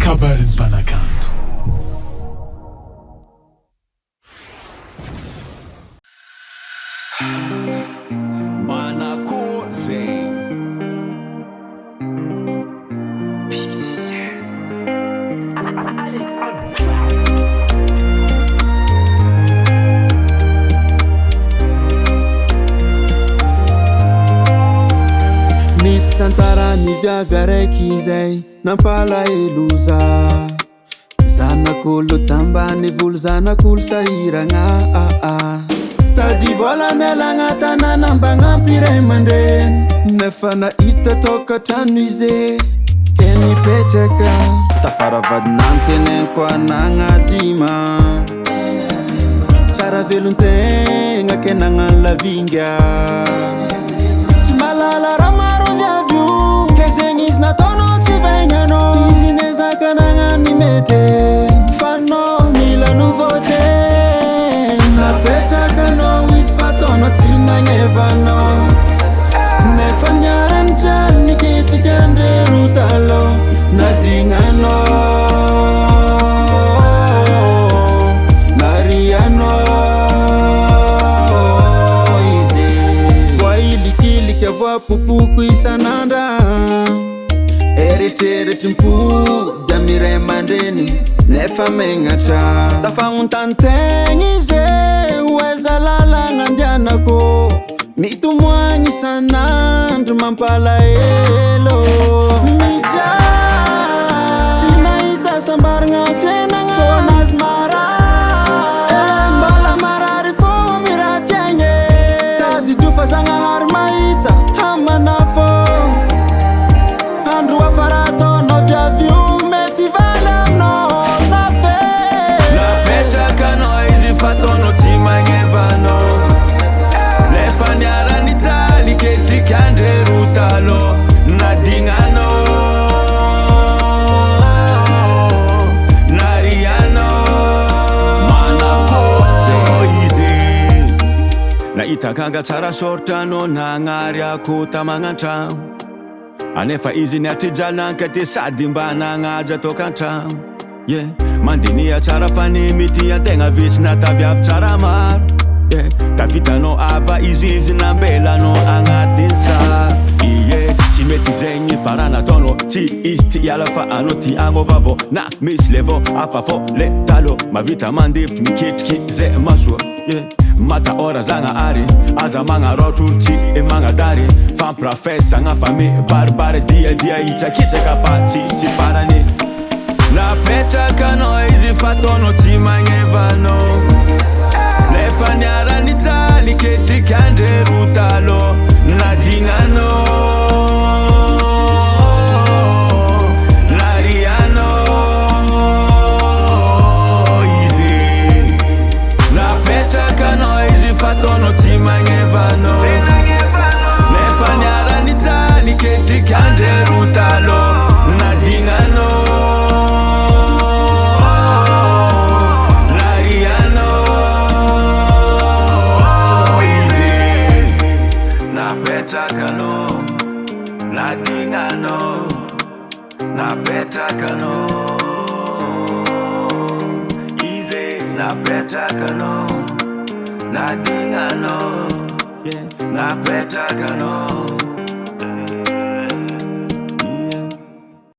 KABARON'NY MPANAKANTO. Misy tantarany viavy araiky zay nampalahelo-za. Zanak'olo tambany volo zanak'olo sahiragna. Tady vola mialagna tanàna mba hagnampy ray aman-dreny. Nefa nahita tokatrano izy ke nipetraka. Tafara vadinantenenko anagnajima. Tsara velon-tegna ke nagnano lavinga. Tsy malala raha maro viavy io ke zegny izy nataonao tsy vainganao. Izy nezaka nagnano mety fa anao mila nouveauté. Napetrakanao izy fa ataonao tsy nagnevanao. Nefa niarany jaly niketrika andrero taloha. Nadignanao narianao izy. Voa ilikilika voa popoko isan'andra. Eritreritry mipody amy ray aman-dreny nefa megnatra. Tafagnontany-tegna izy hoe zalalagna andianako. Mitomoagny isan'andro mampalahelo. Mijà tsy nahita sambaragna fiainagna fônazy marary. Mbala marary fô miraty agny. Tady diofa zagnahary mahita hamana fô. Andro afara ataonao viavy io mety valy aminao safe. Napetrakanao izy fa ataonao tsy magnevanao. Nefa niarany jaly ketrika andrero taloha. Nadignanao narianao manapôsy izy. Nahitakanga tsara sôritranao nagnary ako tamagnantrano. Anefa izy niatry jaly nankate sady mba nagnaja tokantrano. Mandinia tsara fa nimity antegna vitsy nataviavy tsara maro. Tavitanao ava izy nambelanao agnatin'ny sary. Tsy mety zegny fara nataonao. Tsy izy ty hiala fa anao ty agnovavao. Na misy le vao hafa fô le taloha. Mavita mandevitry miketriky zay masoa. Mataora zagnahary aza magnarotro olo tsy magnadary. Fampirafesagna fa mibaribary diadia hitsakitsaka fa tsisy farany. Napetrakanao izy fa ataonao tsy magnevanao. Nefa niarany jaly ketrika andrero taloha. Nadignanao narianao izy. Napetrakanao izy fa ataonao tsy magnevanao. Nefa niarany jaly ketrika andrero taloha. Nadignanao Napetrakanao nadignanao. Napetrakanao izy. Napetrakanao nadignanao. Napetrakanao.